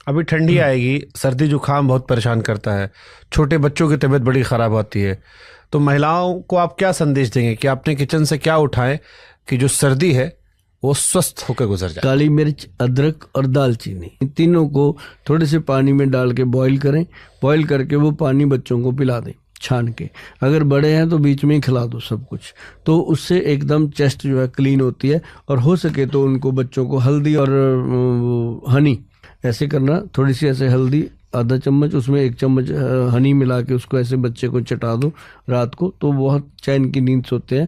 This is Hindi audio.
अभी ठंडी आएगी, सर्दी जुकाम बहुत परेशान करता है, छोटे बच्चों की तबीयत बड़ी ख़राब होती है। तो महिलाओं को आप क्या संदेश देंगे कि अपने किचन से क्या उठाएं कि जो सर्दी है वो स्वस्थ होकर गुजर जाए? काली मिर्च, अदरक और दालचीनी, इन तीनों को थोड़े से पानी में डाल के बॉईल करें। बॉईल करके वो पानी बच्चों को पिला दें छान के। अगर बड़े हैं तो बीच में ही खिला दो सब कुछ, तो उससे एकदम चेस्ट जो है क्लीन होती है। और हो सके तो उनको बच्चों को हल्दी और हनी ऐसे करना, थोड़ी सी ऐसे हल्दी आधा चम्मच, उसमें 1 चम्मच हनी मिला के उसको ऐसे बच्चे को चटा दो रात को, तो बहुत चैन की नींद सोते हैं।